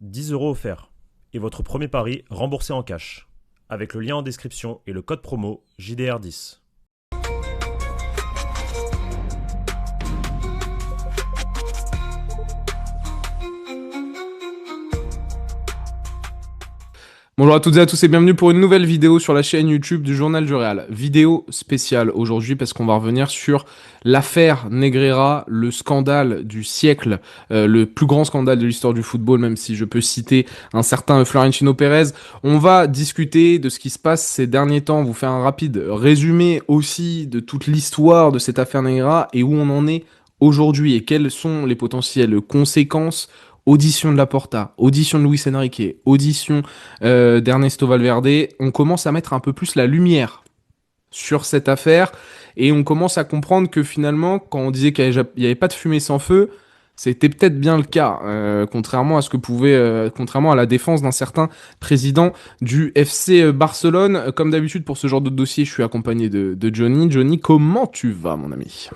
10 € offerts. Et votre premier pari remboursé en cash. Avec le lien en description et le code promo JDR10. Bonjour à toutes et à tous et bienvenue pour une nouvelle vidéo sur la chaîne YouTube du Journal du Real. Vidéo spéciale aujourd'hui parce qu'on va revenir sur l'affaire Negreira, le scandale du siècle, le plus grand scandale de l'histoire du football, même si je peux citer un certain Florentino Pérez. On va discuter de ce qui se passe ces derniers temps, vous faire un rapide résumé aussi de toute l'histoire de cette affaire Negreira et où on en est aujourd'hui et quelles sont les potentielles conséquences. Audition de Laporta, audition de Luis Enrique, audition d'Ernesto Valverde, on commence à mettre un peu plus la lumière sur cette affaire et on commence à comprendre que finalement, quand on disait qu'il n'y avait pas de fumée sans feu, c'était peut-être bien le cas, contrairement à ce que contrairement à la défense d'un certain président du FC Barcelone. Comme d'habitude pour ce genre de dossier, je suis accompagné de Johnny. Johnny, comment tu vas, mon ami?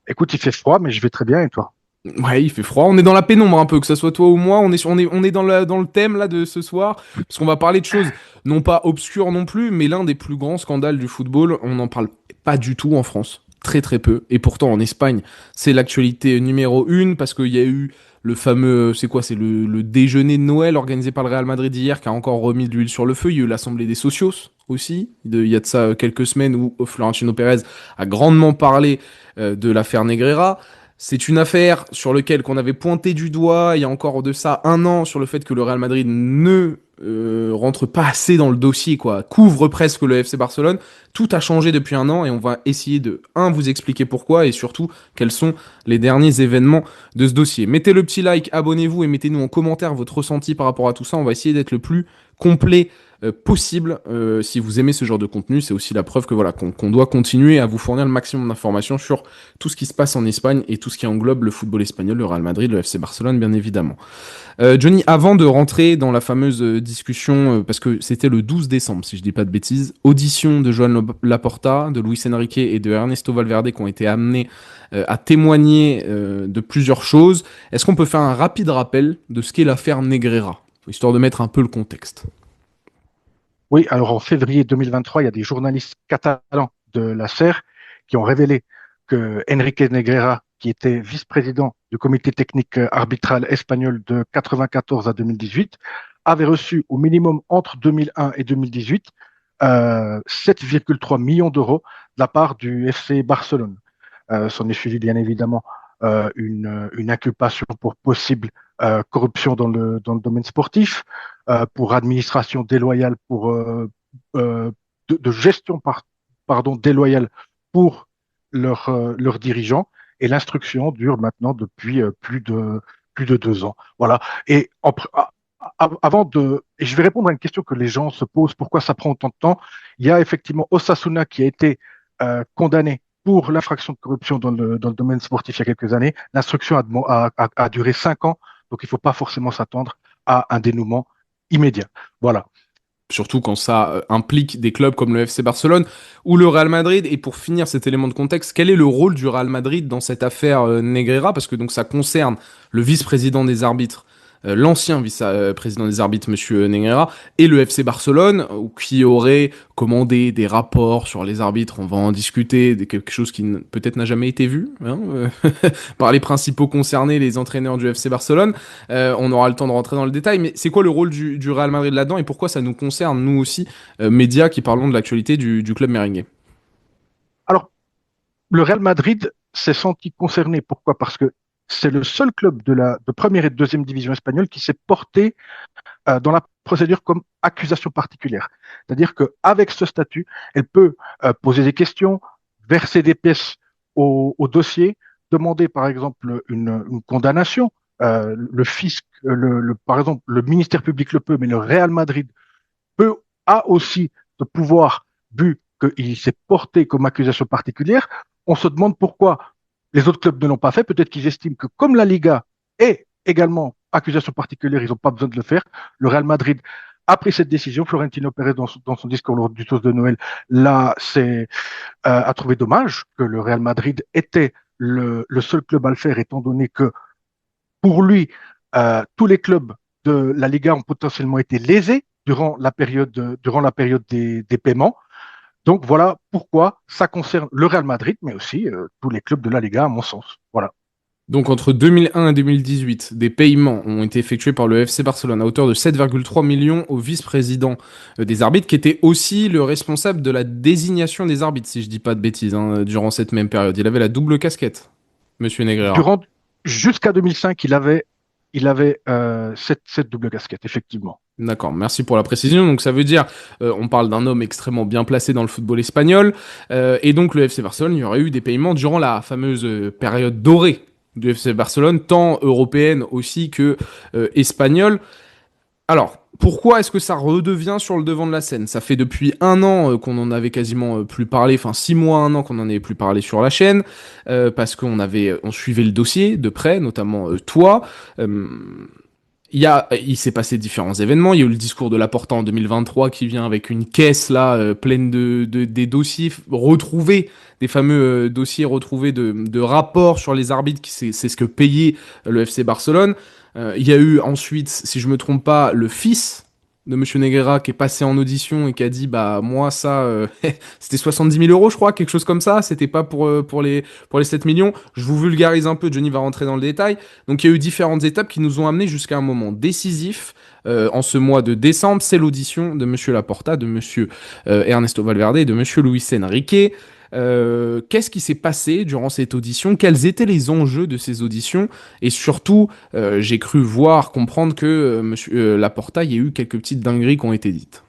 Écoute, il fait froid, mais je vais très bien, et toi? Ouais, il fait froid. On est dans la pénombre un peu, que ce soit toi ou moi. On est dans le thème là de ce soir, parce qu'on va parler de choses non pas obscures non plus, mais l'un des plus grands scandales du football. On n'en parle pas du tout en France, très très peu. Et pourtant en Espagne, c'est l'actualité numéro une, parce qu'il y a eu le fameux, c'est quoi, c'est le déjeuner de Noël organisé par le Real Madrid hier, qui a encore remis de l'huile sur le feu. Il y a eu l'Assemblée des Socios aussi, il y a de ça quelques semaines où Florentino Pérez a grandement parlé de l'affaire Negreira. C'est une affaire sur laquelle qu'on avait pointé du doigt il y a encore de ça un an sur le fait que le Real Madrid ne rentre pas assez dans le dossier, quoi, couvre presque le FC Barcelone. Tout a changé depuis un an et on va essayer de, vous expliquer pourquoi et surtout quels sont les derniers événements de ce dossier. Mettez le petit like, abonnez-vous et mettez-nous en commentaire votre ressenti par rapport à tout ça. On va essayer d'être le plus complet possible. Si vous aimez ce genre de contenu, c'est aussi la preuve que voilà qu'on doit continuer à vous fournir le maximum d'informations sur tout ce qui se passe en Espagne et tout ce qui englobe le football espagnol, le Real Madrid, le FC Barcelone, bien évidemment. Johnny, avant de rentrer dans la fameuse discussion, parce que c'était le 12 décembre, si je dis pas de bêtises, audition de Joan Laporta, de Luis Enrique et de Ernesto Valverde qui ont été amenés à témoigner de plusieurs choses. Est-ce qu'on peut faire un rapide rappel de ce qu'est l'affaire Negreira, histoire de mettre un peu le contexte? Oui, alors en février 2023, il y a des journalistes catalans de la SER qui ont révélé que Enrique Negreira, qui était vice-président du comité technique arbitral espagnol de 94 à 2018, avait reçu au minimum entre 2001 et 2018 7,3 millions d'euros de la part du FC Barcelone. S'en est suivi bien évidemment une inculpation pour possible corruption dans le domaine sportif, pour administration déloyale, pour de gestion pardon, déloyale pour leurs dirigeants. Et l'instruction dure maintenant depuis plus de 2 ans. Voilà. Et avant de, et je vais répondre à une question que les gens se posent, pourquoi ça prend autant de temps? Il y a effectivement Osasuna qui a été condamné pour l'infraction de corruption dans le domaine sportif il y a quelques années. L'instruction a duré 5 ans, donc il ne faut pas forcément s'attendre à un dénouement immédiat. Voilà. Surtout quand ça implique des clubs comme le FC Barcelone ou le Real Madrid. Et pour finir cet élément de contexte, quel est le rôle du Real Madrid dans cette affaire Negreira? Parce que donc ça concerne le vice-président des arbitres, l'ancien vice-président des arbitres, Monsieur Negreira, et le FC Barcelone, qui aurait commandé des rapports sur les arbitres. On va en discuter, quelque chose qui peut-être n'a jamais été vu hein, par les principaux concernés, les entraîneurs du FC Barcelone. On aura le temps de rentrer dans le détail, mais c'est quoi le rôle du Real Madrid là-dedans et pourquoi ça nous concerne, nous aussi, médias qui parlons de l'actualité du club merengue? Alors, le Real Madrid s'est senti concerné. Pourquoi? Parce que c'est le seul club de première et de deuxième division espagnole qui s'est porté dans la procédure comme accusation particulière. C'est-à-dire qu'avec ce statut, elle peut poser des questions, verser des pièces au dossier, demander par exemple une condamnation. Le fisc, par exemple, le ministère public le peut, mais le Real Madrid a aussi ce pouvoir vu qu'il s'est porté comme accusation particulière. On se demande pourquoi les autres clubs ne l'ont pas fait. Peut-être qu'ils estiment que comme la Liga est également accusation particulière, ils n'ont pas besoin de le faire. Le Real Madrid a pris cette décision. Florentino Pérez, dans son discours lors du toast de Noël, là, a trouvé dommage que le Real Madrid était le seul club à le faire, étant donné que pour lui, tous les clubs de la Liga ont potentiellement été lésés durant la période des paiements. Donc voilà pourquoi ça concerne le Real Madrid, mais aussi tous les clubs de la Liga, à mon sens. Voilà. Donc entre 2001 et 2018, des paiements ont été effectués par le FC Barcelone à hauteur de 7,3 millions au vice-président des arbitres, qui était aussi le responsable de la désignation des arbitres, si je dis pas de bêtises, durant cette même période. Il avait la double casquette, Monsieur Negreira. Jusqu'à 2005, il avait cette double casquette, effectivement. D'accord, merci pour la précision. Donc ça veut dire, on parle d'un homme extrêmement bien placé dans le football espagnol, et donc le FC Barcelone, il y aurait eu des paiements durant la fameuse période dorée du FC Barcelone, tant européenne aussi que espagnole. Alors, pourquoi est-ce que ça redevient sur le devant de la scène? Ça fait depuis un an qu'on en avait quasiment plus parlé, enfin 6 mois, un an qu'on en avait plus parlé sur la chaîne, parce on suivait le dossier de près, notamment toi. Il s'est passé différents événements. Il y a eu le discours de Laporta en 2023 qui vient avec une caisse là pleine des dossiers retrouvés, des fameux dossiers retrouvés de rapports sur les arbitres. C'est ce que payait le FC Barcelone. Il y a eu ensuite, si je me trompe pas, le fils de Monsieur Negreira qui est passé en audition et qui a dit bah moi ça c'était 70 000 euros je crois, quelque chose comme ça, c'était pas pour les 7 millions. Je vous vulgarise un peu, Johnny va rentrer dans le détail. Donc il y a eu différentes étapes qui nous ont amené jusqu'à un moment décisif en ce mois de décembre, c'est l'audition de Monsieur Laporta, de Monsieur Ernesto Valverde et de Monsieur Luis Enrique. Qu'est-ce qui s'est passé durant cette audition? Quels étaient les enjeux de ces auditions? Et surtout, j'ai cru comprendre que Monsieur Laporta, il y a eu quelques petites dingueries qui ont été dites.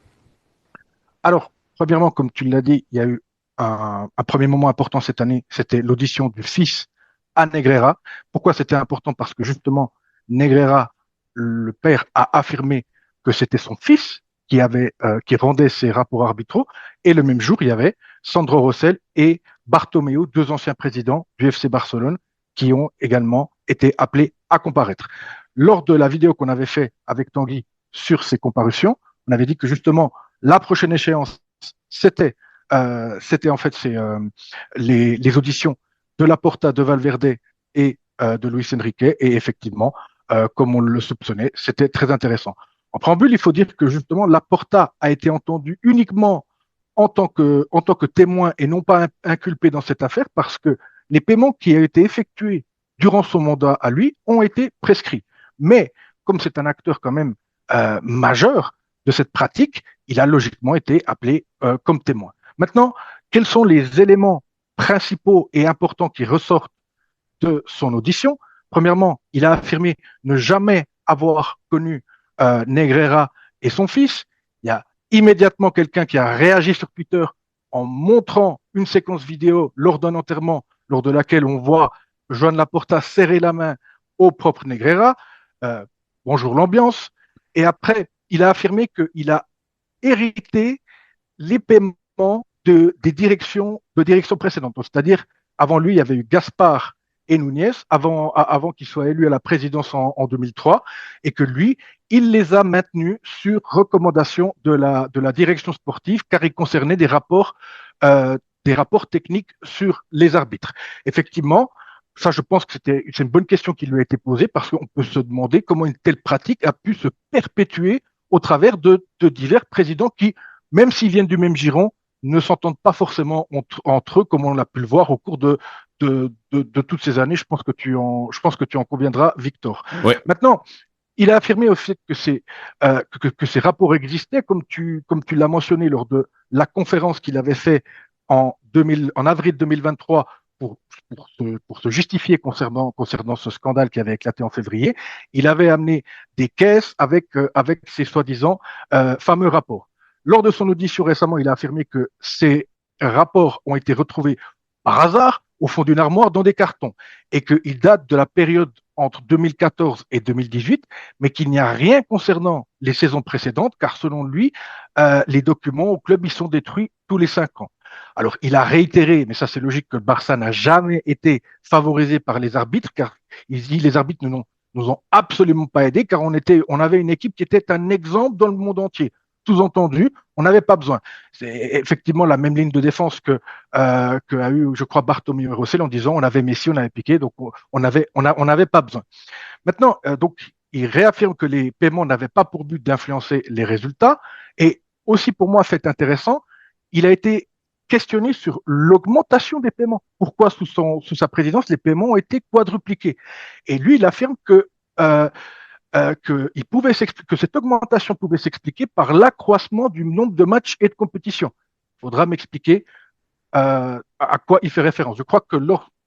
Alors, premièrement, comme tu l'as dit, il y a eu un premier moment important cette année, c'était l'audition du fils à Negreira. Pourquoi c'était important? Parce que justement, Negreira, le père, a affirmé que c'était son fils qui rendait ses rapports arbitraux. Et le même jour, il y avait Sandro Rosell et Bartomeu, deux anciens présidents du FC Barcelone, qui ont également été appelés à comparaître. Lors de la vidéo qu'on avait fait avec Tanguy sur ces comparutions, on avait dit que justement, la prochaine échéance, c'était en fait les auditions de Laporta, de Valverde et de Luis Enrique. Et effectivement, comme on le soupçonnait, c'était très intéressant. En préambule, il faut dire que justement, Laporta a été entendu uniquement en tant que témoin et non pas inculpé dans cette affaire parce que les paiements qui ont été effectués durant son mandat à lui ont été prescrits. Mais comme c'est un acteur quand même majeur de cette pratique, il a logiquement été appelé comme témoin. Maintenant, quels sont les éléments principaux et importants qui ressortent de son audition? Premièrement, il a affirmé ne jamais avoir connu Negreira et son fils. Il y a immédiatement quelqu'un qui a réagi sur Twitter en montrant une séquence vidéo lors d'un enterrement, lors de laquelle on voit Joan Laporta serrer la main au propre Negreira. Bonjour l'ambiance. Et après, il a affirmé qu'il a hérité les paiements des directions précédentes. C'est-à-dire, avant lui, il y avait eu Gaspard et Núñez, avant qu'il soit élu à la présidence en 2003, et que lui, il les a maintenus sur recommandation de la direction sportive, car ils concernaient des rapports techniques sur les arbitres. Effectivement, ça, je pense que c'est une bonne question qui lui a été posée, parce qu'on peut se demander comment une telle pratique a pu se perpétuer au travers de divers présidents qui, même s'ils viennent du même giron, ne s'entendent pas forcément entre eux, comme on a pu le voir au cours de toutes ces années. Je pense que tu en conviendras, Victor. Ouais. Maintenant, il a affirmé aussi que ces rapports existaient, comme tu l'as mentionné lors de la conférence qu'il avait fait en avril 2023 pour se justifier concernant ce scandale qui avait éclaté en février. Il avait amené des caisses avec ces soi-disant fameux rapports. Lors de son audition récemment, il a affirmé que ces rapports ont été retrouvés par hasard au fond d'une armoire dans des cartons et qu'ils datent de la période entre 2014 et 2018, mais qu'il n'y a rien concernant les saisons précédentes, car selon lui, les documents au club, ils sont détruits tous les 5 ans. Alors, il a réitéré, mais ça c'est logique, que le Barça n'a jamais été favorisé par les arbitres, car il dit les arbitres ne nous ont absolument pas aidés, car on avait une équipe qui était un exemple dans le monde entier. Sous-entendu, on n'avait pas besoin. C'est effectivement la même ligne de défense que a eu, je crois, Bartomeu et Rosell en disant on avait Messi, on avait Piqué, donc on n'avait pas besoin. Maintenant, donc il réaffirme que les paiements n'avaient pas pour but d'influencer les résultats. Et aussi, pour moi, fait intéressant, il a été questionné sur l'augmentation des paiements. Pourquoi, sous sa présidence, les paiements ont été quadrupliqués? Et lui, il affirme que cette augmentation pouvait s'expliquer par l'accroissement du nombre de matchs et de compétitions. Il faudra m'expliquer à quoi il fait référence. Je crois que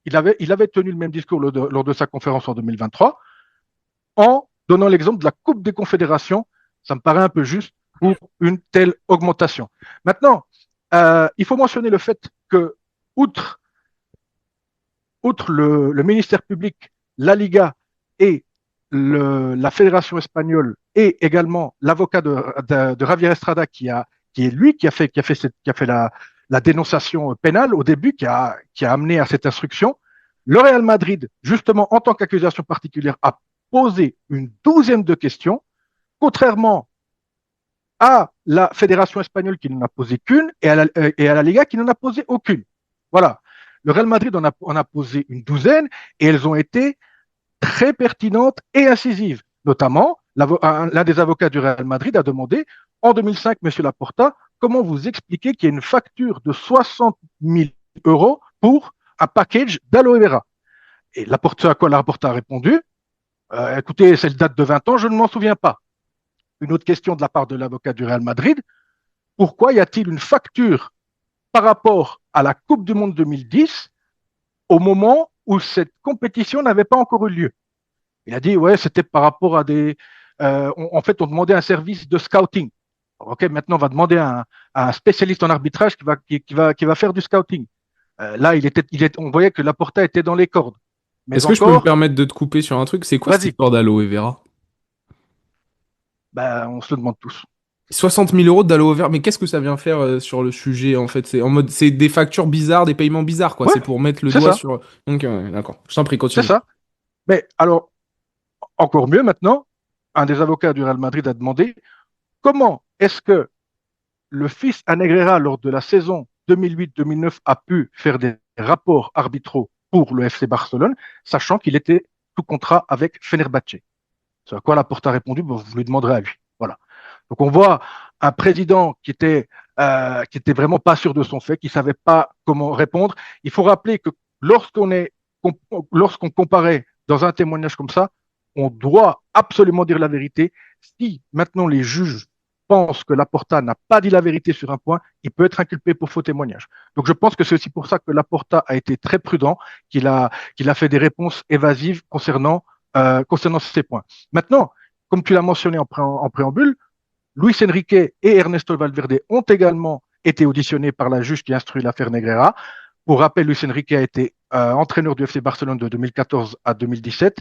il avait tenu le même discours lors de sa conférence en 2023 en donnant l'exemple de la Coupe des Confédérations. Ça me paraît un peu juste pour une telle augmentation. Maintenant, il faut mentionner le fait que, outre le ministère public, la Liga et la Fédération espagnole et également l'avocat de Javier Estrada qui a fait la dénonciation pénale au début, qui a amené à cette instruction. Le Real Madrid, justement, en tant qu'accusation particulière, a posé une douzaine de questions, contrairement à la Fédération espagnole qui n'en a posé qu'une et à la Liga qui n'en a posé aucune. Voilà. Le Real Madrid en a posé une douzaine et elles ont été très pertinentes et incisives. Notamment, l'un des avocats du Real Madrid a demandé en 2005, Monsieur Laporta, comment vous expliquez qu'il y a une facture de 60 000 euros pour un package d'aloe vera? Et à quoi Laporta a répondu, écoutez, cette date de 20 ans, je ne m'en souviens pas. Une autre question de la part de l'avocat du Real Madrid, pourquoi y a-t-il une facture par rapport à la Coupe du Monde 2010 au moment où cette compétition n'avait pas encore eu lieu? Il a dit, ouais, c'était par rapport à en fait, on demandait un service de scouting. Ok, maintenant, on va demander à un spécialiste en arbitrage qui va faire du scouting. Là, on voyait que Laporta était dans les cordes. Mais Est-ce que je peux me permettre de te couper sur un truc? C'est quoi cette histoire d'aloe vera? On se le demande tous. 60 000 euros d'aloe vera, mais qu'est-ce que ça vient faire sur le sujet en fait? C'est des factures bizarres, des paiements bizarres quoi. Ouais, c'est pour mettre le doigt sur. Donc d'accord. Je t'en prie, continue. C'est ça. Mais alors, encore mieux maintenant, un des avocats du Real Madrid a demandé comment est-ce que le fils à Negreira, lors de la saison 2008-2009, a pu faire des rapports arbitraux pour le FC Barcelone, sachant qu'il était sous contrat avec Fenerbahçe. C'est à quoi Laporta a répondu, vous lui demanderez à lui. Voilà. Donc on voit un président qui était vraiment pas sûr de son fait, qui savait pas comment répondre. Il faut rappeler que lorsqu'on comparait dans un témoignage comme ça, on doit absolument dire la vérité. Si maintenant les juges pensent que Laporta n'a pas dit la vérité sur un point, il peut être inculpé pour faux témoignage. Donc je pense que c'est aussi pour ça que Laporta a été très prudent, qu'il a fait des réponses évasives concernant ces points. Maintenant, comme tu l'as mentionné en préambule, Luis Enrique et Ernesto Valverde ont également été auditionnés par la juge qui instruit l'affaire Negreira. Pour rappel, Luis Enrique a été entraîneur du FC Barcelone de 2014 à 2017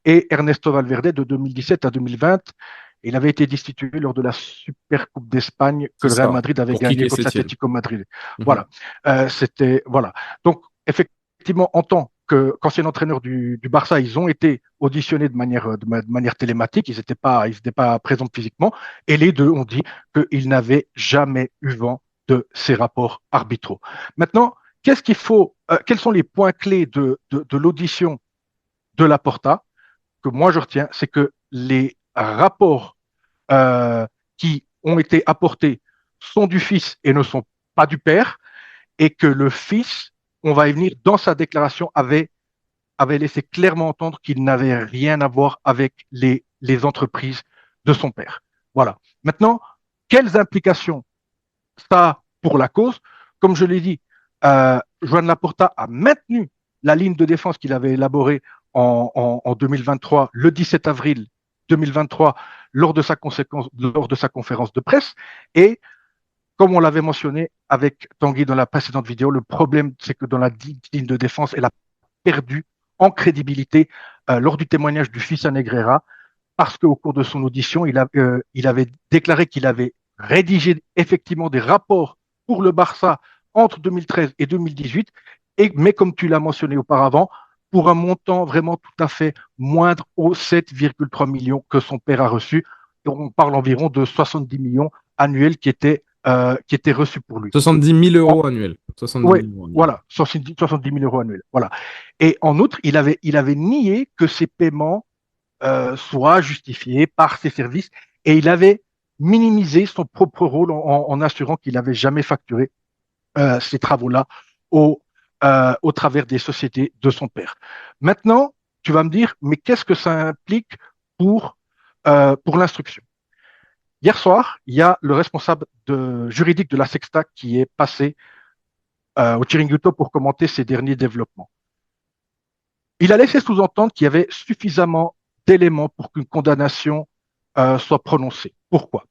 et Ernesto Valverde de 2017 à 2020. Il avait été destitué lors de la Super Coupe d'Espagne que le Real Madrid avait gagné contre l'Atlético Madrid. Voilà. Voilà. Donc, effectivement, en tant qu'ancien entraîneur du Barça, ils ont été auditionnés de manière télématique. Ils n'étaient pas présents physiquement. Et les deux ont dit qu'ils n'avaient jamais eu vent de ces rapports arbitraux. Maintenant, quels sont les points clés de l'audition de Laporta que moi je retiens? C'est que les rapports qui ont été apportés sont du fils et ne sont pas du père, et que le fils, on va y venir, dans sa déclaration, avait laissé clairement entendre qu'il n'avait rien à voir avec les entreprises de son père. Voilà. Maintenant, quelles implications ça a pour la cause? Comme je l'ai dit, Joan Laporta a maintenu la ligne de défense qu'il avait élaborée en 2023, le 17 avril 2023, lors de sa conférence de presse. Et comme on l'avait mentionné avec Tanguy dans la précédente vidéo, le problème, c'est que dans la ligne de défense, elle a perdu en crédibilité lors du témoignage du fils à Negreira, parce qu'au cours de son audition, il avait déclaré qu'il avait rédigé effectivement des rapports pour le Barça entre 2013 et 2018, mais comme tu l'as mentionné auparavant, pour un montant vraiment tout à fait moindre aux 7,3 millions que son père a reçus. On parle environ de 70 millions annuels qui étaient reçus pour lui. 70 000 euros annuels. 70 000 euros annuels. Voilà, 70 000 euros annuels. Voilà. Et en outre, il avait nié que ces paiements soit justifié par ses services et il avait minimisé son propre rôle en assurant qu'il n'avait jamais facturé ces travaux-là au travers des sociétés de son père. Maintenant, tu vas me dire, mais qu'est-ce que ça implique pour l'instruction? Hier soir, il y a le responsable juridique de la Sexta qui est passé au Chiringuito pour commenter ces derniers développements. Il a laissé sous-entendre qu'il y avait suffisamment d'éléments pour qu'une condamnation soit prononcée. Pourquoi?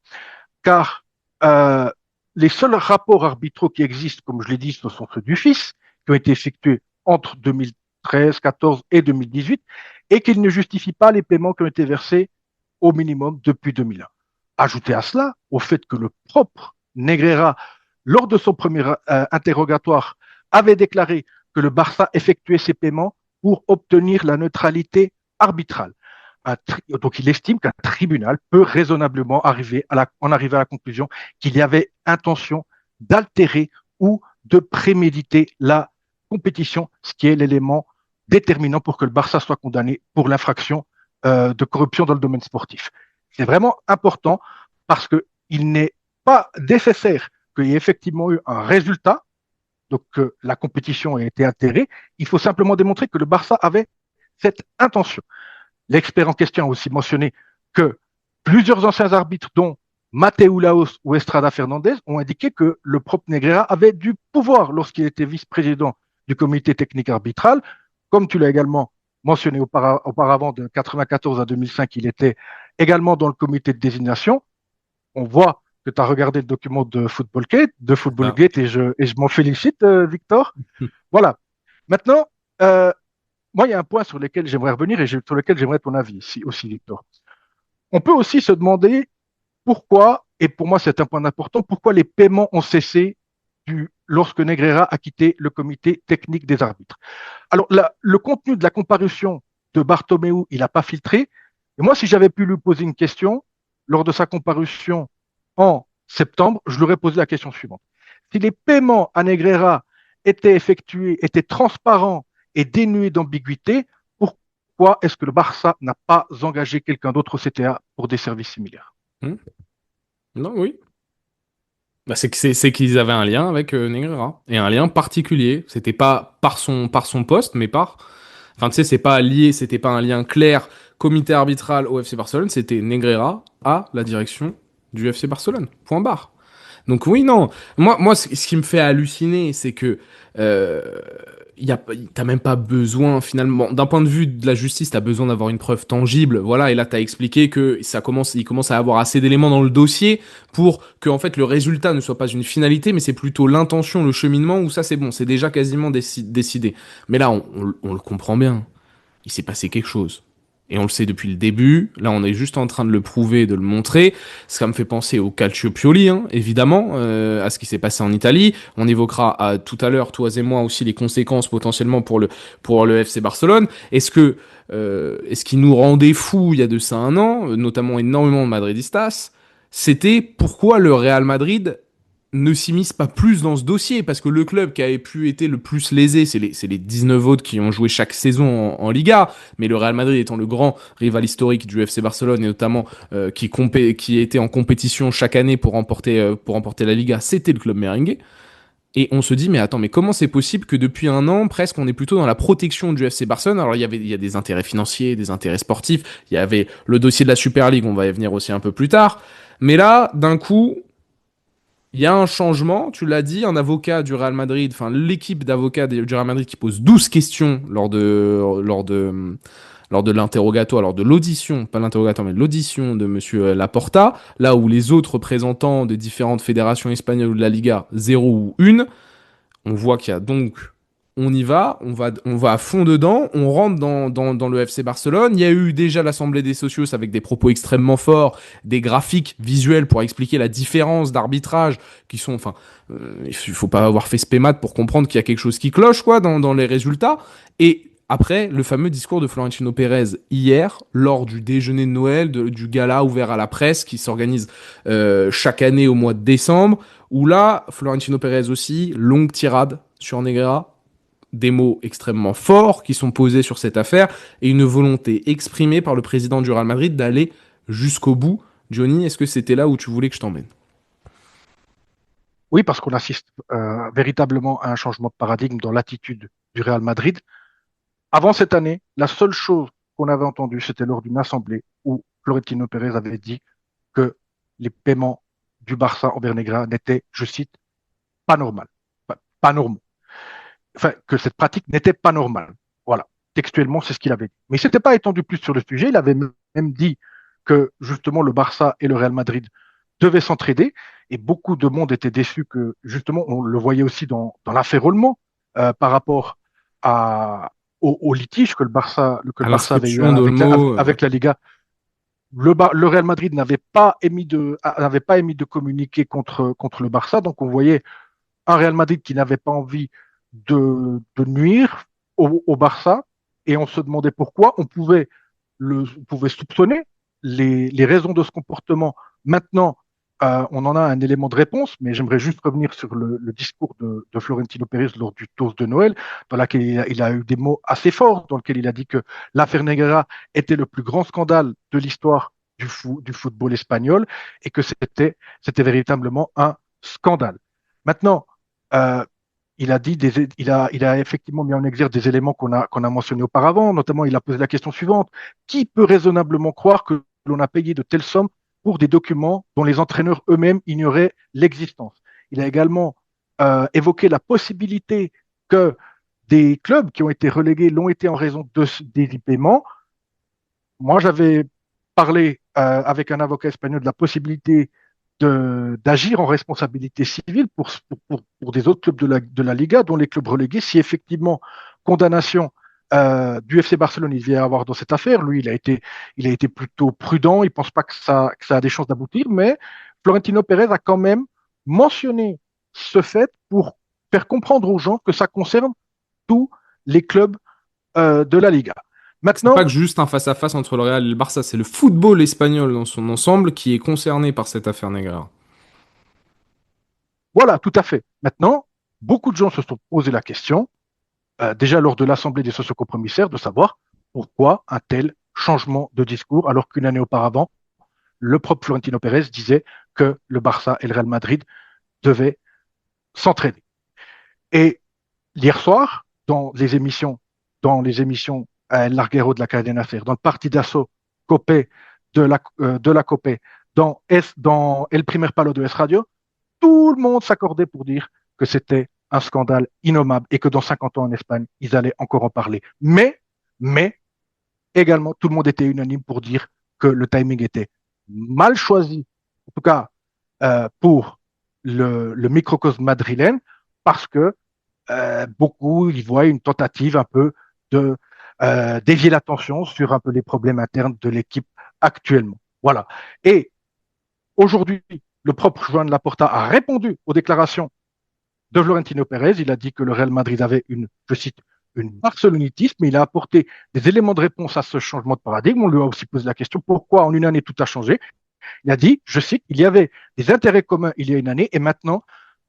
Car les seuls rapports arbitraux qui existent, comme je l'ai dit, ce sont ceux du fils, qui ont été effectués entre 2013, 14 et 2018, et qu'ils ne justifient pas les paiements qui ont été versés au minimum depuis 2001. Ajoutez à cela au fait que le propre Negreira, lors de son premier interrogatoire, avait déclaré que le Barça effectuait ses paiements pour obtenir la neutralité arbitrale. Donc il estime qu'un tribunal peut raisonnablement en arriver à la conclusion qu'il y avait intention d'altérer ou de préméditer la compétition, ce qui est l'élément déterminant pour que le Barça soit condamné pour l'infraction de corruption dans le domaine sportif. C'est vraiment important parce qu'il n'est pas nécessaire qu'il y ait effectivement eu un résultat, donc que la compétition ait été altérée. Il faut simplement démontrer que le Barça avait cette intention. L'expert en question a aussi mentionné que plusieurs anciens arbitres, dont Mateu Laos ou Estrada Fernandez, ont indiqué que le propre Negreira avait du pouvoir lorsqu'il était vice-président du comité technique arbitral. Comme tu l'as également mentionné auparavant, de 1994 à 2005, il était également dans le comité de désignation. On voit que tu as regardé le document de Football Gate et je m'en félicite, Victor. Voilà. Maintenant, moi, il y a un point sur lequel j'aimerais revenir et sur lequel j'aimerais ton avis aussi, Victor. On peut aussi se demander pourquoi, et pour moi c'est un point important, pourquoi les paiements ont cessé lorsque Negreira a quitté le comité technique des arbitres. Alors, le contenu de la comparution de Bartomeu, il n'a pas filtré. Et moi, si j'avais pu lui poser une question lors de sa comparution en septembre, je lui aurais posé la question suivante. Si les paiements à Negreira étaient effectués, étaient transparents et dénués d'ambiguïté, pourquoi est-ce que le Barça n'a pas engagé quelqu'un d'autre au CTA pour des services similaires? Non, oui. Bah, c'est qu'ils avaient un lien avec Negreira. Et un lien particulier. C'était pas par son poste, mais par... Enfin, tu sais, c'est pas lié, c'était pas un lien clair comité arbitral au FC Barcelone, c'était Negreira à la direction du FC Barcelone. Point barre. Donc oui, non. Moi, ce qui me fait halluciner, c'est que t'as même pas besoin finalement. D'un point de vue de la justice, t'as besoin d'avoir une preuve tangible. Voilà, et là t'as expliqué que il commence à avoir assez d'éléments dans le dossier pour que en fait le résultat ne soit pas une finalité, mais c'est plutôt l'intention, le cheminement. Où ça c'est bon, c'est déjà quasiment décidé. Mais là, on le comprend bien. Il s'est passé quelque chose. Et on le sait depuis le début. Là, on est juste en train de le prouver, de le montrer. Ça me fait penser au Calciopoli, hein, évidemment, à ce qui s'est passé en Italie. On évoquera tout à l'heure, toi et moi aussi, les conséquences potentiellement pour le FC Barcelone. Est-ce qui nous rendait fous il y a de ça un an, notamment énormément de Madridistas, c'était pourquoi le Real Madrid ne s'immisce pas plus dans ce dossier, parce que le club qui avait pu être le plus lésé, c'est les 19 autres qui ont joué chaque saison en Liga, mais le Real Madrid étant le grand rival historique du FC Barcelone, et notamment qui était en compétition chaque année pour remporter la Liga, c'était le club merengue. Et on se dit, mais attends, mais comment c'est possible que depuis un an, presque, on est plutôt dans la protection du FC Barcelone? Alors, il y a des intérêts financiers, des intérêts sportifs, il y avait le dossier de la Super League, on va y venir aussi un peu plus tard, mais là, d'un coup, il y a un changement, tu l'as dit, un avocat du Real Madrid, enfin l'équipe d'avocats du Real Madrid qui pose 12 questions lors de l'interrogatoire, lors de l'audition, pas l'interrogatoire, mais l'audition de monsieur Laporta, là où les autres représentants de différentes fédérations espagnoles ou de la Liga, 0 ou 1, on voit qu'il y a donc... On y va, on va à fond dedans, on rentre dans le FC Barcelone. Il y a eu déjà l'Assemblée des Socios avec des propos extrêmement forts, des graphiques visuels pour expliquer la différence d'arbitrage qui sont, enfin, il faut pas avoir fait spémat pour comprendre qu'il y a quelque chose qui cloche, quoi, dans les résultats. Et après, le fameux discours de Florentino Pérez hier, lors du déjeuner de Noël, du gala ouvert à la presse qui s'organise chaque année au mois de décembre, où là, Florentino Pérez aussi, longue tirade sur Negreira, des mots extrêmement forts qui sont posés sur cette affaire et une volonté exprimée par le président du Real Madrid d'aller jusqu'au bout. Johnny, est-ce que c'était là où tu voulais que je t'emmène? Oui, parce qu'on assiste véritablement à un changement de paradigme dans l'attitude du Real Madrid. Avant cette année, la seule chose qu'on avait entendue, c'était lors d'une assemblée où Florentino Pérez avait dit que les paiements du Barça envers Negra n'étaient, je cite, pas normaux. Pas normaux. Enfin, que cette pratique n'était pas normale. Voilà. Textuellement, c'est ce qu'il avait dit. Mais il s'était pas étendu plus sur le sujet. Il avait même dit que justement le Barça et le Real Madrid devaient s'entraider. Et beaucoup de monde était déçu que justement, on le voyait aussi dans l'affaire Olmo par rapport au litige À que le Barça avait eu l'inscription d'Olmo. avec la Liga. Le Real Madrid n'avait pas émis de communiqué contre le Barça. Donc on voyait un Real Madrid qui n'avait pas envie de nuire au Barça et on se demandait pourquoi. On pouvait soupçonner les raisons de ce comportement. Maintenant, on en a un élément de réponse, mais j'aimerais juste revenir sur le discours de Florentino Pérez lors du toast de Noël, dans lequel il a eu des mots assez forts, dans lequel il a dit que l'affaire Negreira était le plus grand scandale de l'histoire du football espagnol et que c'était véritablement un scandale. Maintenant, euh, il a effectivement mis en exergue des éléments qu'on a mentionnés auparavant. Notamment, il a posé la question suivante. Qui peut raisonnablement croire que l'on a payé de telles sommes pour des documents dont les entraîneurs eux-mêmes ignoraient l'existence? Il a également évoqué la possibilité que des clubs qui ont été relégués l'ont été en raison des paiements. Moi, j'avais parlé avec un avocat espagnol de la possibilité d'agir en responsabilité civile pour des autres clubs de la Liga, dont les clubs relégués, si effectivement condamnation du FC Barcelone il vient avoir dans cette affaire. Lui, il a été plutôt prudent, il pense pas que ça a des chances d'aboutir, mais Florentino Pérez a quand même mentionné ce fait pour faire comprendre aux gens que ça concerne tous les clubs de la Liga. C'est pas Maintenant, que juste un face-à-face entre le Real et le Barça, c'est le football espagnol dans son ensemble qui est concerné par cette affaire Negreira. voilà, tout à fait. Maintenant, beaucoup de gens se sont posé la question, déjà lors de l'Assemblée des sociocompromissaires, de savoir pourquoi un tel changement de discours, alors qu'une année auparavant, le propre Florentino Pérez disait que le Barça et le Real Madrid devaient s'entraider. Et hier soir, dans les émissions El Larguero de la Cadena Ser, dans le Partidazo Copé de la Copé, dans El Primer Palo de Es Radio, tout le monde s'accordait pour dire que c'était un scandale innommable et que dans 50 ans en Espagne, ils allaient encore en parler. Mais également, tout le monde était unanime pour dire que le timing était mal choisi, en tout cas pour le microcosme madrilène, parce que beaucoup y voient une tentative un peu de dévier l'attention sur un peu les problèmes internes de l'équipe actuellement. Voilà. Et aujourd'hui, le propre Joan Laporta a répondu aux déclarations de Florentino Pérez. Il a dit que le Real Madrid avait je cite, une barcelonitisme, mais il a apporté des éléments de réponse à ce changement de paradigme. On lui a aussi posé la question pourquoi en une année tout a changé. Il a dit, je cite, il y avait des intérêts communs il y a une année et maintenant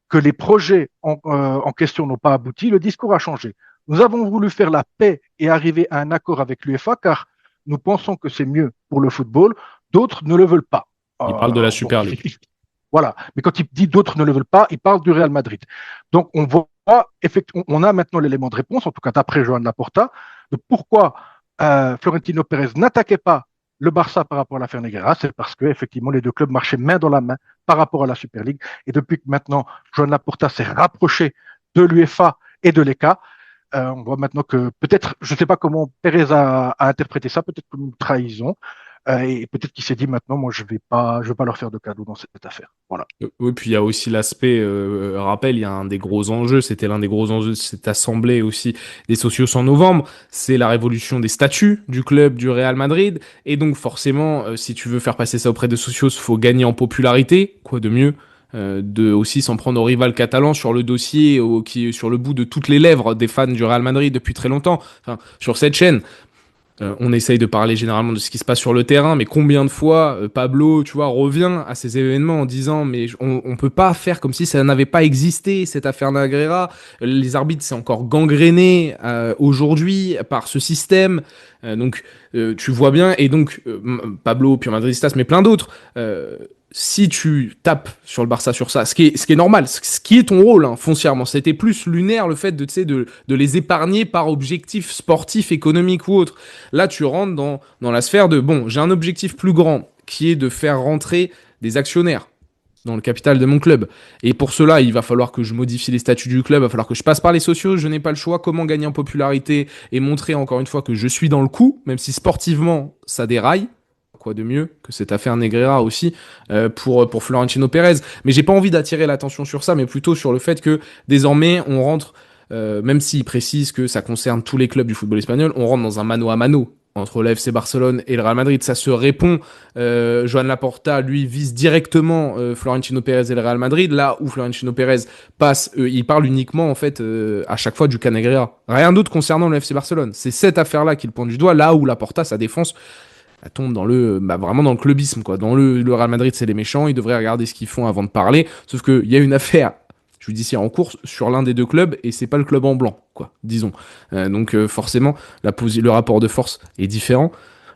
que les projets en question n'ont pas abouti, le discours a changé. Nous avons voulu faire la paix et arriver à un accord avec l'UEFA car nous pensons que c'est mieux pour le football. D'autres ne le veulent pas. Il parle de la Bon, Super League. voilà. Mais quand il dit d'autres ne le veulent pas, il parle du Real Madrid. Donc on voit, effectivement, on a maintenant l'élément de réponse, en tout cas d'après Joan Laporta, de pourquoi Florentino Pérez n'attaquait pas le Barça par rapport à l'affaire Negreira, c'est parce que effectivement les deux clubs marchaient main dans la main par rapport à la Super League. Et depuis que maintenant Joan Laporta s'est rapproché de l'UEFA et de l'ECA, on voit maintenant que peut-être, je ne sais pas comment Pérez a interprété ça, peut-être comme une trahison, et peut-être qu'il s'est dit maintenant, moi je vais pas leur faire de cadeau dans cette affaire. Voilà. Oui, puis il y a aussi l'aspect, rappel, il y a un des gros enjeux, c'était l'un des gros enjeux de cette assemblée aussi des socios en novembre, c'est la révolution des statuts du club du Real Madrid, et donc forcément, si tu veux faire passer ça auprès des socios, faut gagner en popularité, quoi de mieux de aussi s'en prendre au rival catalan sur le dossier qui est sur le bout de toutes les lèvres des fans du Real Madrid depuis très longtemps, enfin, sur cette chaîne. On essaye de parler généralement de ce qui se passe sur le terrain, mais combien de fois Pablo, tu vois, revient à ces événements en disant mais on peut pas faire comme si ça n'avait pas existé, cette affaire Negreira. Les arbitres, c'est encore gangréné aujourd'hui par ce système. Tu vois bien, et donc Pablo, Pio Madridistas, mais plein d'autres. Si tu tapes sur le Barça sur ça, ce qui est normal, ce qui est ton rôle hein, foncièrement, c'était plus lunaire le fait de les épargner par objectif sportif, économique ou autre. Là, tu rentres dans la sphère de bon, j'ai un objectif plus grand qui est de faire rentrer des actionnaires dans le capital de mon club. Et pour cela, il va falloir que je modifie les statuts du club, il va falloir que je passe par les sociaux, je n'ai pas le choix. Comment gagner en popularité et montrer encore une fois que je suis dans le coup, même si sportivement ça déraille. Quoi de mieux que cette affaire Negreira aussi pour Florentino Pérez. Mais j'ai pas envie d'attirer l'attention sur ça, mais plutôt sur le fait que désormais on rentre, même s'il précise que ça concerne tous les clubs du football espagnol, on rentre dans un mano à mano entre l'AFC Barcelone et le Real Madrid. Ça se répond. Joan Laporta, lui, vise directement Florentino Pérez et le Real Madrid, là où Florentino Pérez passe, il parle uniquement en fait à chaque fois du cas Negreira. Rien d'autre concernant le FC Barcelone. C'est cette affaire-là qu'il pointe du doigt, là où Laporta, sa défense, elle tombe vraiment dans le clubisme, quoi. Dans le Real Madrid, c'est les méchants, ils devraient regarder ce qu'ils font avant de parler. Sauf qu'il y a une affaire judiciaire en cours sur l'un des deux clubs et c'est pas le club en blanc, quoi, disons. Forcément, le rapport de force est différent.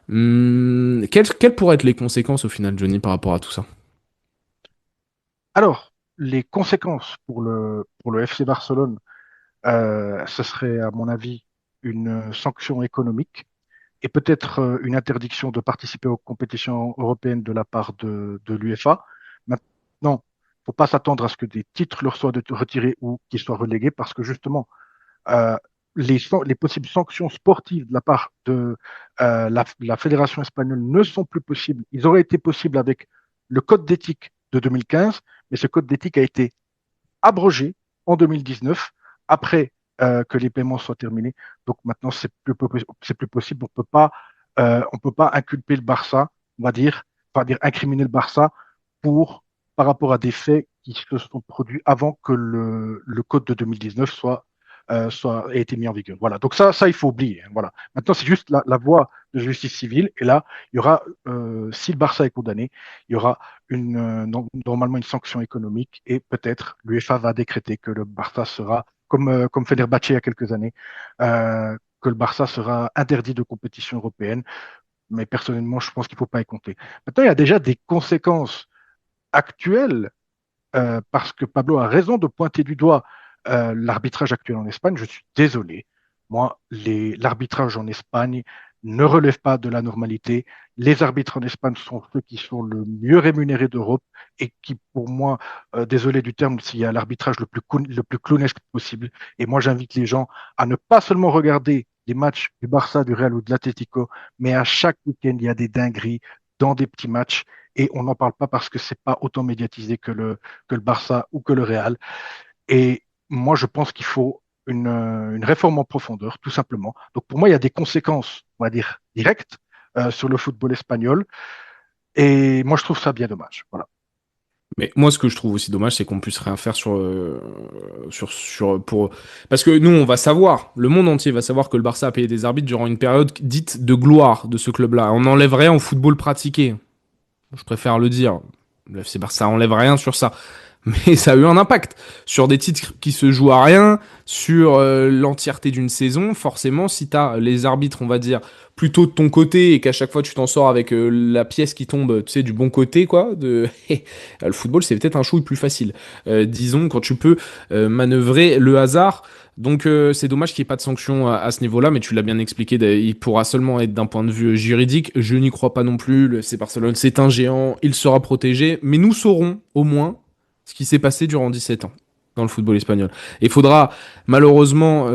Quelles pourraient être les conséquences au final, Johnny, par rapport à tout ça? Alors, les conséquences pour le FC Barcelone, ce serait, à mon avis, une sanction économique et peut-être une interdiction de participer aux compétitions européennes de la part de l'UEFA. Maintenant, il ne faut pas s'attendre à ce que des titres leur soient retirés ou qu'ils soient relégués parce que justement, euh, les possibles sanctions sportives de la part de la Fédération espagnole ne sont plus possibles. Ils auraient été possibles avec le code d'éthique de 2015, mais ce code d'éthique a été abrogé en 2019 après que les paiements soient terminés. Donc maintenant, c'est plus possible. On peut pas inculper le Barça, on va dire incriminer le Barça par rapport à des faits qui se sont produits avant que le code de 2019 ait été mis en vigueur. Voilà. Donc ça, il faut oublier. Hein. Voilà. Maintenant, c'est juste la voie de justice civile. Et là, il y aura, si le Barça est condamné, il y aura normalement une sanction économique et peut-être l'UEFA va décréter que le Barça sera, comme Fenerbahçe il y a quelques années, que le Barça sera interdit de compétition européenne. Mais personnellement, je pense qu'il ne faut pas y compter. Maintenant, il y a déjà des conséquences actuelles parce que Pablo a raison de pointer du doigt l'arbitrage actuel en Espagne. Je suis désolé. Moi, l'arbitrage en Espagne ne relève pas de la normalité. Les arbitres en Espagne sont ceux qui sont le mieux rémunérés d'Europe et qui, pour moi, désolé du terme, s'il y a l'arbitrage le plus clownesque possible. Et moi, j'invite les gens à ne pas seulement regarder les matchs du Barça, du Real ou de l'Atlético, mais à chaque week-end, il y a des dingueries dans des petits matchs et on n'en parle pas parce que c'est pas autant médiatisé que le Barça ou que le Real. Et moi, je pense qu'il faut une réforme en profondeur, tout simplement. Donc pour moi, il y a des conséquences, on va dire, directes sur le football espagnol. Et moi, je trouve ça bien dommage. Voilà. Mais moi, ce que je trouve aussi dommage, c'est qu'on puisse rien faire parce que nous, on va savoir, le monde entier va savoir que le Barça a payé des arbitres durant une période dite de gloire de ce club-là. On enlève rien au football pratiqué. Je préfère le dire. Le FC Barça enlève rien sur ça. Mais ça a eu un impact sur des titres qui se jouent à rien, sur l'entièreté d'une saison. Forcément, si t'as les arbitres, on va dire, plutôt de ton côté et qu'à chaque fois tu t'en sors avec la pièce qui tombe, tu sais, du bon côté, quoi. Le football, c'est peut-être un chouille plus facile. Disons, quand tu peux manœuvrer le hasard. Donc c'est dommage qu'il n'y ait pas de sanction à ce niveau-là, mais tu l'as bien expliqué, il pourra seulement être d'un point de vue juridique. Je n'y crois pas non plus. Le FC Barcelone, c'est un géant, il sera protégé, mais nous saurons au moins ce qui s'est passé durant 17 ans dans le football espagnol. Et il faudra malheureusement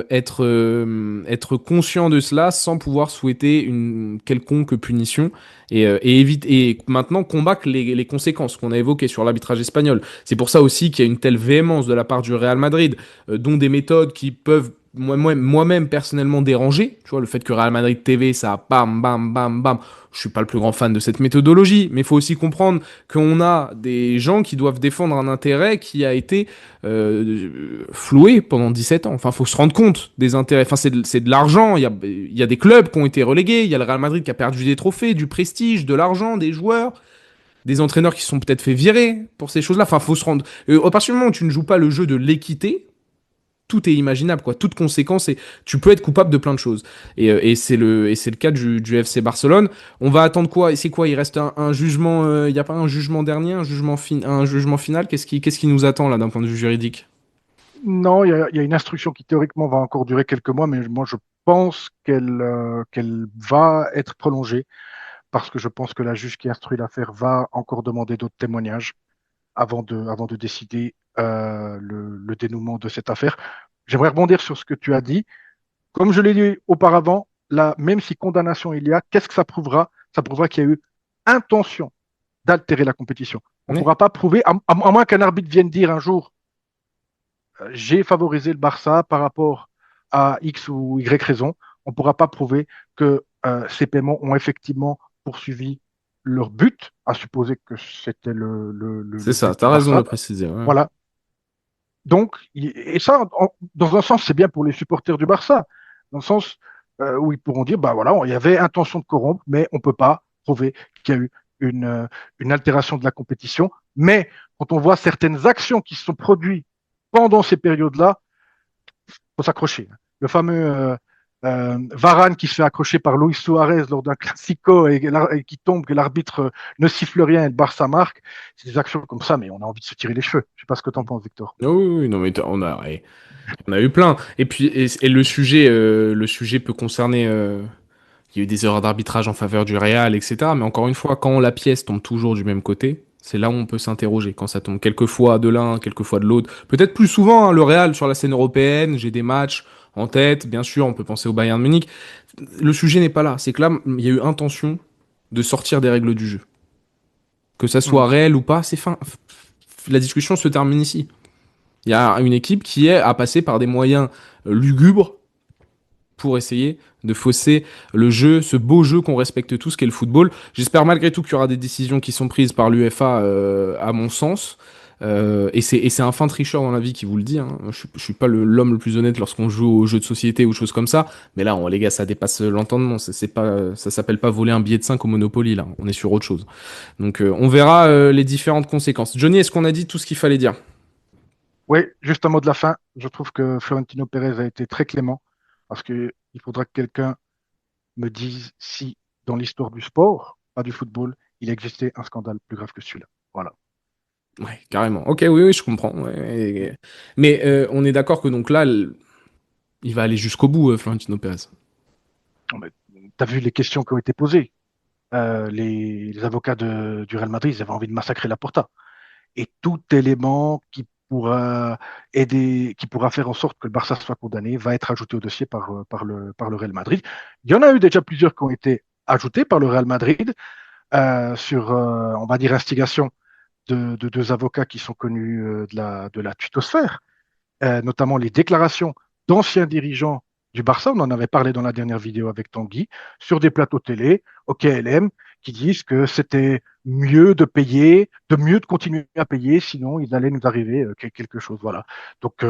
être conscient de cela sans pouvoir souhaiter une quelconque punition et maintenant combattre les conséquences qu'on a évoquées sur l'arbitrage espagnol. C'est pour ça aussi qu'il y a une telle véhémence de la part du Real Madrid, dont des méthodes qui peuvent moi-même personnellement dérangé. Tu vois, le fait que Real Madrid TV, ça a bam, bam, bam, bam. Je suis pas le plus grand fan de cette méthodologie, mais il faut aussi comprendre qu'on a des gens qui doivent défendre un intérêt qui a été floué pendant 17 ans. Enfin, faut se rendre compte des intérêts. Enfin, c'est de l'argent. Il y a des clubs qui ont été relégués. Il y a le Real Madrid qui a perdu des trophées, du prestige, de l'argent, des joueurs, des entraîneurs qui se sont peut-être fait virer pour ces choses-là. Enfin, faut se rendre. À partir du moment où tu ne joues pas le jeu de l'équité, tout est imaginable, quoi. Toute conséquence, et tu peux être coupable de plein de choses. Et c'est le cas du FC Barcelone. On va attendre quoi? C'est quoi? Il reste un jugement. Il n'y a pas un jugement dernier, un jugement final. Qu'est-ce qui nous attend là d'un point de vue juridique? Non, il y a une instruction qui théoriquement va encore durer quelques mois, mais moi je pense qu'elle va être prolongée parce que je pense que la juge qui instruit l'affaire va encore demander d'autres témoignages avant de décider le dénouement de cette affaire. J'aimerais rebondir sur ce que tu as dit. Comme je l'ai dit auparavant, là, même si condamnation il y a, qu'est-ce que ça prouvera? Ça prouvera qu'il y a eu intention d'altérer la compétition. On ne Oui. pourra pas prouver, à moins qu'un arbitre vienne dire un jour, j'ai favorisé le Barça par rapport à X ou Y raison, on ne pourra pas prouver que ces paiements ont effectivement poursuivi leur but, à supposer que c'était C'est le ça, but du t'as raison de le Barça. préciser. Ouais. Voilà. Donc, et ça, dans un sens, c'est bien pour les supporters du Barça, dans le sens où ils pourront dire, bah voilà, il y avait intention de corrompre, mais on ne peut pas prouver qu'il y a eu une altération de la compétition. Mais quand on voit certaines actions qui se sont produites pendant ces périodes-là, faut s'accrocher. Le fameux Varane qui se fait accrocher par Luis Suarez lors d'un classico et qui tombe, que l'arbitre ne siffle rien et le Barça marque, c'est des actions comme ça, mais on a envie de se tirer les cheveux. Je sais pas ce que tu en penses, Victor. Oui, oui, oui, non, mais on a eu plein. Et puis, et le sujet peut concerner. Il y a eu des erreurs d'arbitrage en faveur du Real, etc. Mais encore une fois, quand la pièce tombe toujours du même côté, c'est là où on peut s'interroger. Quand ça tombe quelquefois de l'un, quelquefois de l'autre. Peut-être plus souvent, hein, le Real sur la scène européenne, j'ai des matchs en tête, bien sûr, on peut penser au Bayern de Munich. Le sujet n'est pas là. C'est que là, il y a eu intention de sortir des règles du jeu. Que ça soit Mm. réel ou pas, c'est fin. La discussion se termine ici. Il y a une équipe a passé par des moyens lugubres pour essayer de fausser le jeu, ce beau jeu qu'on respecte tous, qu'est le football. J'espère malgré tout qu'il y aura des décisions qui sont prises par l'UEFA, à mon sens. Et c'est un fin tricheur dans la vie qui vous le dit. Hein. Je suis pas l'homme le plus honnête lorsqu'on joue aux jeux de société ou choses comme ça. Mais là, les gars, ça dépasse l'entendement. Ça s'appelle pas voler un billet de 5 au Monopoly. Là, on est sur autre chose. Donc, on verra les différentes conséquences. Johnny, est-ce qu'on a dit tout ce qu'il fallait dire? Oui, juste un mot de la fin. Je trouve que Florentino Pérez a été très clément parce qu'il faudra que quelqu'un me dise si, dans l'histoire du sport, pas du football, il existait un scandale plus grave que celui-là. Voilà. Ouais, carrément. Ok, oui, oui, je comprends. Ouais, mais on est d'accord que donc là, il va aller jusqu'au bout, Florentino Pérez. Tu as vu les questions qui ont été posées. Les avocats du Real Madrid, ils avaient envie de massacrer la Porta. Et tout élément qui pourra aider, qui pourra faire en sorte que le Barça soit condamné, va être ajouté au dossier par le Real Madrid. Il y en a eu déjà plusieurs qui ont été ajoutés par le Real Madrid sur, on va dire, instigation de deux avocats qui sont connus de la tuitosphère, notamment les déclarations d'anciens dirigeants du Barça, on en avait parlé dans la dernière vidéo avec Tanguy, sur des plateaux télé, au KLM, qui disent que c'était mieux de payer, de mieux de continuer à payer, sinon il allait nous arriver quelque chose. Voilà. Donc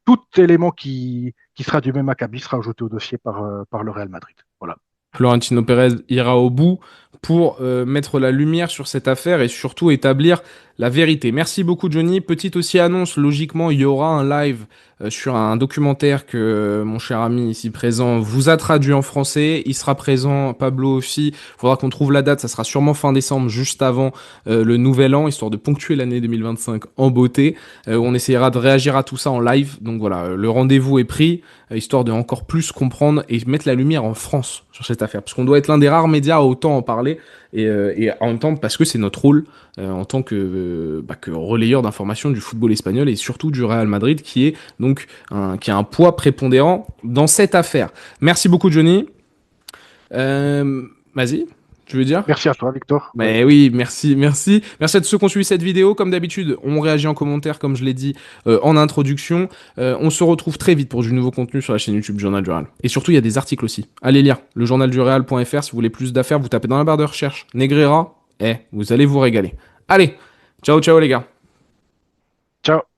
tout élément qui sera du même acabit sera ajouté au dossier par le Real Madrid. Voilà. Florentino Pérez ira au bout pour mettre la lumière sur cette affaire et surtout établir la vérité. Merci beaucoup Johnny. Petite aussi annonce, logiquement il y aura un live sur un documentaire que mon cher ami ici présent vous a traduit en français. Il sera présent, Pablo aussi. Il faudra qu'on trouve la date, ça sera sûrement fin décembre, juste avant le nouvel an, histoire de ponctuer l'année 2025 en beauté. On essaiera de réagir à tout ça en live. Donc voilà, le rendez-vous est pris, histoire de encore plus comprendre et mettre la lumière en France sur cette affaire. Parce qu'on doit être l'un des rares médias à autant en parler et en même temps parce que c'est notre rôle en tant que relayeur d'informations du football espagnol et surtout du Real Madrid qui est donc qui a un poids prépondérant dans cette affaire. Merci beaucoup Johnny. Vas-y, tu veux dire? Merci à toi, Victor. Mais oui, merci, merci. Merci à tous ceux qui ont suivi cette vidéo. Comme d'habitude, on réagit en commentaire, comme je l'ai dit en introduction. On se retrouve très vite pour du nouveau contenu sur la chaîne YouTube Journal du Real. Et surtout, il y a des articles aussi. Allez lire le journaldureal.fr si vous voulez plus d'affaires. Vous tapez dans la barre de recherche Negreira. Vous allez vous régaler. Allez, ciao, ciao les gars. Ciao.